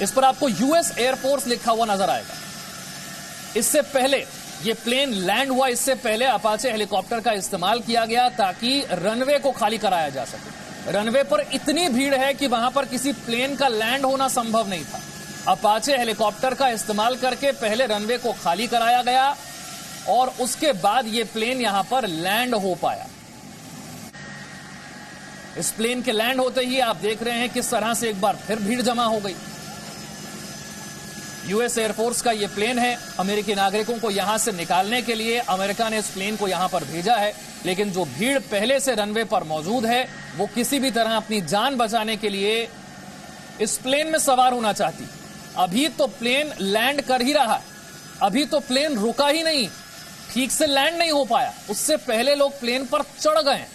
इस पर आपको यूएस एयरफोर्स लिखा हुआ नजर आएगा। इससे पहले ये प्लेन लैंड हुआ, इससे पहले अपाचे हेलीकॉप्टर का इस्तेमाल किया गया ताकि रनवे को खाली कराया जा सके। रनवे पर इतनी भीड़ है कि वहां पर किसी प्लेन का लैंड होना संभव नहीं था। अपाचे हेलीकॉप्टर का इस्तेमाल करके पहले रनवे को खाली कराया गया और उसके बाद ये प्लेन यहां पर लैंड हो पाया। इस प्लेन के लैंड होते ही आप देख रहे हैं किस तरह से एक बार फिर भीड़ जमा हो गई। यूएस एयरफोर्स का यह प्लेन है। अमेरिकी नागरिकों को यहां से निकालने के लिए अमेरिका ने इस प्लेन को यहां पर भेजा है, लेकिन जो भीड़ पहले से रनवे पर मौजूद है वो किसी भी तरह अपनी जान बचाने के लिए इस प्लेन में सवार होना चाहती। अभी तो प्लेन लैंड कर ही रहा है, अभी तो प्लेन रुका ही नहीं, ठीक से लैंड नहीं हो पाया, उससे पहले लोग प्लेन पर चढ़ गए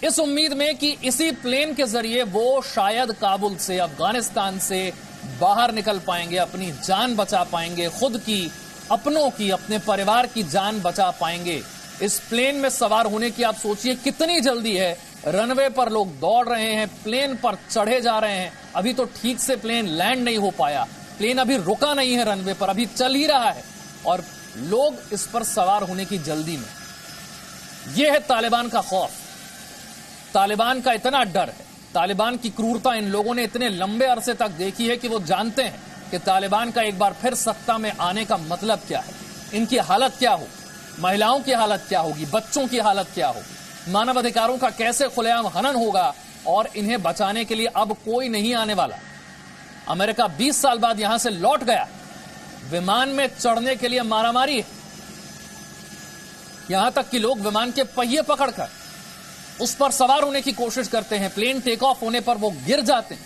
इस उम्मीद में कि इसी प्लेन के जरिए वो शायद काबुल से, अफगानिस्तान से बाहर निकल पाएंगे, अपनी जान बचा पाएंगे, खुद की, अपनों की, अपने परिवार की जान बचा पाएंगे। इस प्लेन में सवार होने की आप सोचिए कितनी जल्दी है। रनवे पर लोग दौड़ रहे हैं, प्लेन पर चढ़े जा रहे हैं। अभी तो ठीक से प्लेन लैंड नहीं हो पाया, प्लेन अभी रुका नहीं है रनवे पर, अभी चल ही रहा है और लोग इस पर सवार होने की जल्दी में। यह है तालिबान का खौफ, तालिबान का इतना डर है, तालिबान की क्रूरता इन लोगों ने इतने लंबे अरसे तक देखी है कि वो जानते हैं कि तालिबान का एक बार फिर सत्ता में आने का मतलब क्या है, इनकी हालत क्या हो, महिलाओं की हालत क्या होगी, बच्चों की हालत क्या होगी, मानवाधिकारों का कैसे खुलेआम हनन होगा और इन्हें बचाने के लिए अब कोई नहीं आने वाला। अमेरिका 20 साल बाद यहां से लौट गया, विमान में चढ़ने के लिए मारामारी है, यहां तक कि लोग विमान के पहिए पकड़कर उस पर सवार होने की कोशिश करते हैं, प्लेन टेक ऑफ होने पर वो गिर जाते हैं।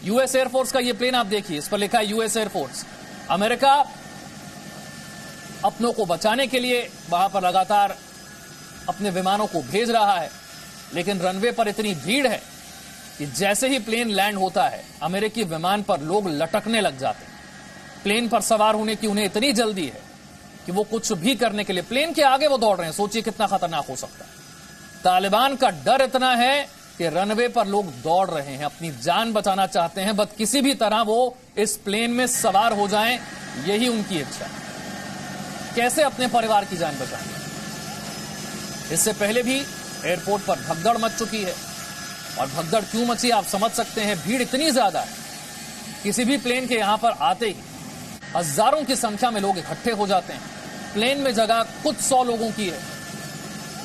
यूएस एयरफोर्स का ये प्लेन आप देखिए, इस पर लिखा है यूएस एयरफोर्स। अमेरिका अपनों को बचाने के लिए वहां पर लगातार अपने विमानों को भेज रहा है, लेकिन रनवे पर इतनी भीड़ है कि जैसे ही प्लेन लैंड होता है अमेरिकी विमान पर लोग लटकने लग जाते हैं। प्लेन पर सवार होने की उन्हें इतनी जल्दी है कि वो कुछ भी करने के लिए प्लेन के आगे वो दौड़ रहे हैं। सोचिए कितना खतरनाक हो सकता है। तालिबान का डर इतना है कि रनवे पर लोग दौड़ रहे हैं, अपनी जान बचाना चाहते हैं, बस किसी भी तरह वो इस प्लेन में सवार हो जाएं, यही उनकी इच्छा है। कैसे अपने परिवार की जान बचाएंगे? इससे पहले भी एयरपोर्ट पर भगदड़ मच चुकी है और भगदड़ क्यों मची आप समझ सकते हैं। भीड़ इतनी ज्यादा है, किसी भी प्लेन के यहां पर आते ही हजारों की संख्या में लोग इकट्ठे हो जाते हैं। प्लेन में जगह कुछ 100 लोगों की है,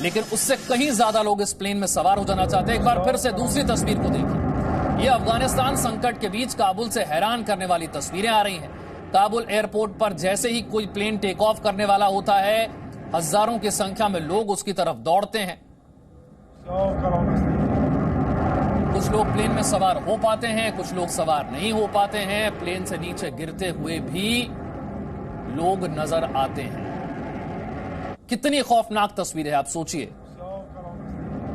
लेकिन उससे कहीं ज्यादा लोग इस प्लेन में सवार हो जाना चाहते हैं। एक बार फिर से दूसरी तस्वीर को देखिए, ये अफगानिस्तान संकट के बीच काबुल से हैरान करने वाली तस्वीरें आ रही हैं। काबुल एयरपोर्ट पर जैसे ही कोई प्लेन टेक ऑफ करने वाला होता है, हजारों की संख्या में लोग उसकी तरफ दौड़ते हैं। कुछ लोग प्लेन में सवार हो पाते हैं, कुछ लोग सवार नहीं हो पाते हैं। प्लेन से नीचे गिरते हुए भी लोग नजर आते हैं। कितनी खौफनाक तस्वीर है आप सोचिए।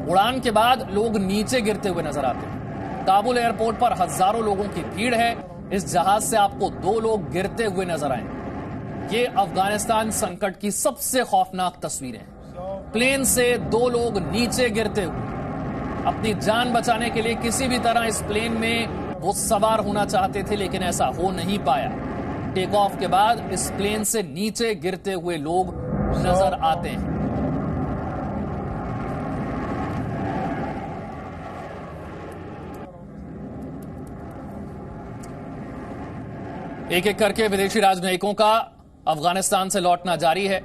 उड़ान के बाद लोग नीचे गिरते हुए नजर आते हैं। काबुल एयरपोर्ट पर हजारों लोगों की भीड़ है। इस जहाज से आपको 2 लोग गिरते हुए नजर आएंगे। ये अफगानिस्तान संकट की सबसे खौफनाक तस्वीरें हैं। प्लेन से 2 लोग नीचे गिरते हुए अपनी जान बचाने के लिए किसी भी तरह इस प्लेन में वो सवार होना चाहते थे, लेकिन ऐसा हो नहीं पाया। टेक ऑफ के बाद इस प्लेन से नीचे गिरते हुए लोग नजर आते हैं। एक एक करके विदेशी राजनयिकों का अफगानिस्तान से लौटना जारी है।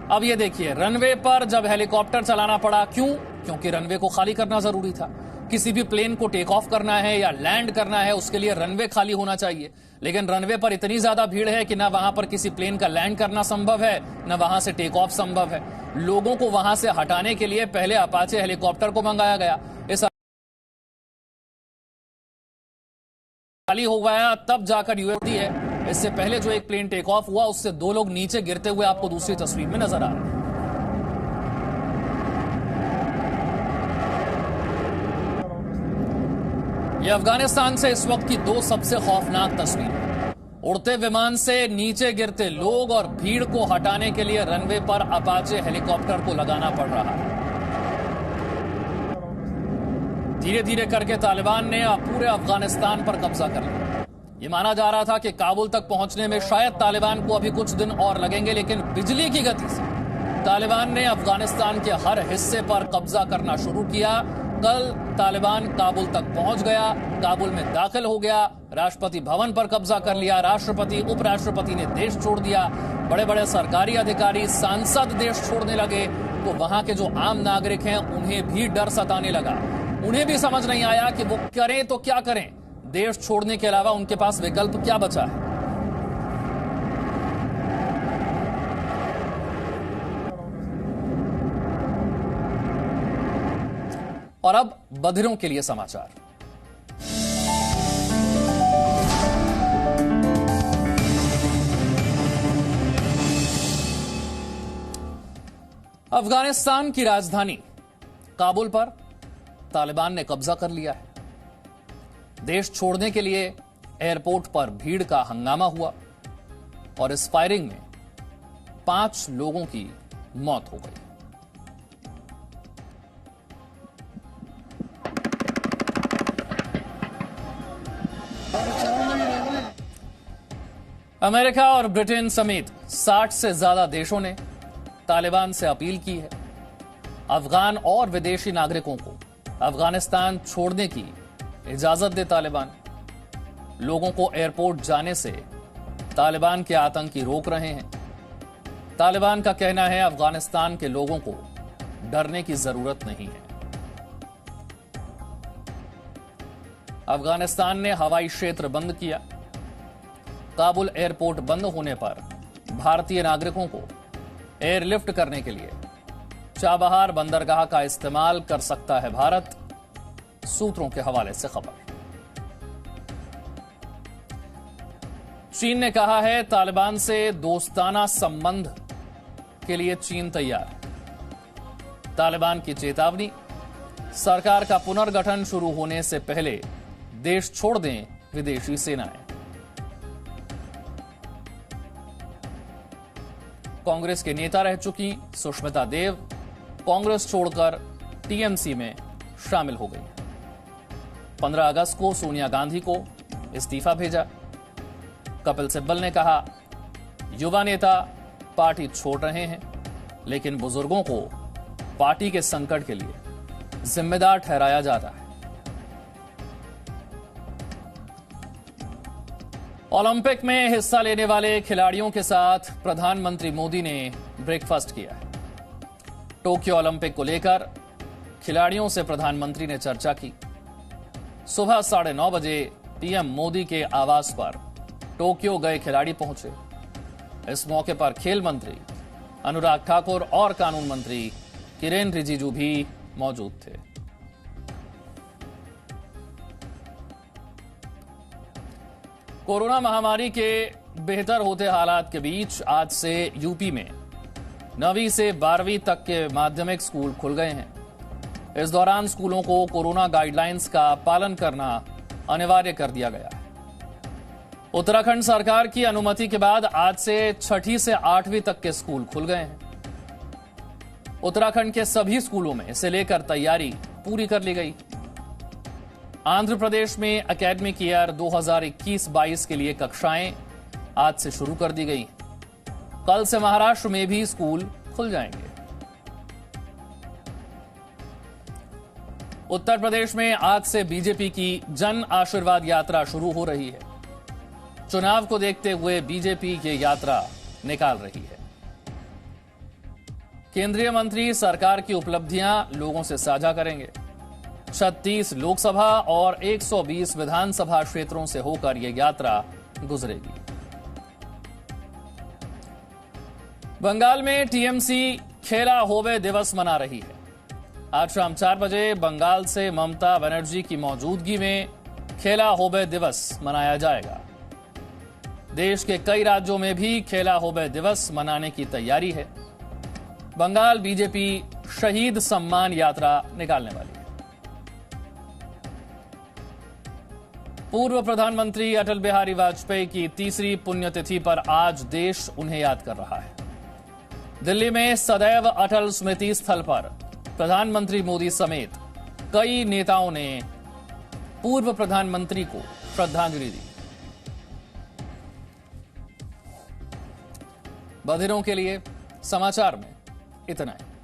अब ये देखिए, रनवे पर जब हेलीकॉप्टर चलाना पड़ा, क्यों? क्योंकि रनवे को खाली करना जरूरी था। किसी भी प्लेन को टेक ऑफ करना है या लैंड करना है, उसके लिए रनवे खाली होना चाहिए। लेकिन रनवे पर इतनी ज्यादा भीड़ है कि ना वहां पर किसी प्लेन का लैंड करना संभव है, ना वहां से टेक ऑफ संभव है। लोगों को वहां से हटाने के लिए पहले अपाचे हेलीकॉप्टर को मंगाया गया, इस खाली हो गया, तब जाकर यूएसडी है। इससे पहले जो एक प्लेन टेक ऑफ हुआ, उससे 2 लोग नीचे गिरते हुए आपको दूसरी तस्वीर में नजर आ रहे हैं। ये अफगानिस्तान से इस वक्त की 2 सबसे खौफनाक तस्वीरें। उड़ते विमान से नीचे गिरते लोग और भीड़ को हटाने के लिए रनवे पर अपाचे हेलीकॉप्टर को लगाना पड़ रहा है। धीरे धीरे करके तालिबान ने अब पूरे अफगानिस्तान पर कब्जा कर लिया। ये माना जा रहा था कि काबुल तक पहुंचने में शायद तालिबान को अभी कुछ दिन और लगेंगे, लेकिन बिजली की गति से तालिबान ने अफगानिस्तान के हर हिस्से पर कब्जा करना शुरू किया। कल तालिबान काबुल तक पहुंच गया, काबुल में दाखिल हो गया, राष्ट्रपति भवन पर कब्जा कर लिया, राष्ट्रपति उपराष्ट्रपति ने देश छोड़ दिया, बड़े बड़े सरकारी अधिकारी सांसद देश छोड़ने लगे। तो वहां के जो आम नागरिक हैं उन्हें भी डर सताने लगा। उन्हें भी समझ नहीं आया कि वो करें तो क्या करें, देश छोड़ने के अलावा उनके पास विकल्प क्या बचा है। और अब बधिरों के लिए समाचार। अफगानिस्तान की राजधानी काबुल पर तालिबान ने कब्जा कर लिया है। देश छोड़ने के लिए एयरपोर्ट पर भीड़ का हंगामा हुआ और इस फायरिंग में 5 लोगों की मौत हो गई। अमेरिका और ब्रिटेन समेत 60 से ज्यादा देशों ने तालिबान से अपील की है अफगान और विदेशी नागरिकों को अफगानिस्तान छोड़ने की इजाजत दे। तालिबान लोगों को एयरपोर्ट जाने से तालिबान के आतंकी रोक रहे हैं। तालिबान का कहना है अफगानिस्तान के लोगों को डरने की जरूरत नहीं है। अफगानिस्तान ने हवाई क्षेत्र बंद किया। काबुल एयरपोर्ट बंद होने पर भारतीय नागरिकों को एयरलिफ्ट करने के लिए चाबहार बंदरगाह का इस्तेमाल कर सकता है भारत, सूत्रों के हवाले से खबर। चीन ने कहा है तालिबान से दोस्ताना संबंध के लिए चीन तैयार है। तालिबान की चेतावनी, सरकार का पुनर्गठन शुरू होने से पहले देश छोड़ दें विदेशी सेनाएं। कांग्रेस के नेता रह चुकी सुष्मिता देव कांग्रेस छोड़कर टीएमसी में शामिल हो गई। 15 अगस्त को सोनिया गांधी को इस्तीफा भेजा। कपिल सिब्बल ने कहा युवा नेता पार्टी छोड़ रहे हैं, लेकिन बुजुर्गों को पार्टी के संकट के लिए जिम्मेदार ठहराया जाता है। ओलंपिक में हिस्सा लेने वाले खिलाड़ियों के साथ प्रधानमंत्री मोदी ने ब्रेकफास्ट किया। टोक्यो ओलंपिक को लेकर खिलाड़ियों से प्रधानमंत्री ने चर्चा की। सुबह 9:30 बजे पीएम मोदी के आवास पर टोक्यो गए खिलाड़ी पहुंचे। इस मौके पर खेल मंत्री अनुराग ठाकुर और कानून मंत्री किरेन रिजिजू भी मौजूद थे। कोरोना महामारी के बेहतर होते हालात के बीच आज से यूपी में 9वीं से 12वीं तक के माध्यमिक स्कूल खुल गए हैं। इस दौरान स्कूलों को कोरोना गाइडलाइंस का पालन करना अनिवार्य कर दिया गया है। उत्तराखंड सरकार की अनुमति के बाद आज से 6ठी से 8वीं तक के स्कूल खुल गए हैं। उत्तराखंड के सभी स्कूलों में इसे लेकर तैयारी पूरी कर ली गई। आंध्र प्रदेश में एकेडमिक ईयर 2021-22 के लिए कक्षाएं आज से शुरू कर दी गई। कल से महाराष्ट्र में भी स्कूल खुल जाएंगे। उत्तर प्रदेश में आज से बीजेपी की जन आशीर्वाद यात्रा शुरू हो रही है। चुनाव को देखते हुए बीजेपी ये यात्रा निकाल रही है। केंद्रीय मंत्री सरकार की उपलब्धियां लोगों से साझा करेंगे। 36 लोकसभा और 120 विधानसभा क्षेत्रों से होकर यह यात्रा गुजरेगी। बंगाल में टीएमसी खेला होवे दिवस मना रही है। आज शाम 4 बजे बंगाल से ममता बनर्जी की मौजूदगी में खेला होवे दिवस मनाया जाएगा। देश के कई राज्यों में भी खेला होवे दिवस मनाने की तैयारी है। बंगाल बीजेपी शहीद सम्मान यात्रा निकालने वाली है। पूर्व प्रधानमंत्री अटल बिहारी वाजपेयी की 3री पुण्यतिथि पर आज देश उन्हें याद कर रहा है। दिल्ली में सदैव अटल स्मृति स्थल पर प्रधानमंत्री मोदी समेत कई नेताओं ने पूर्व प्रधानमंत्री को श्रद्धांजलि दी। बधिरों के लिए समाचार में इतना है।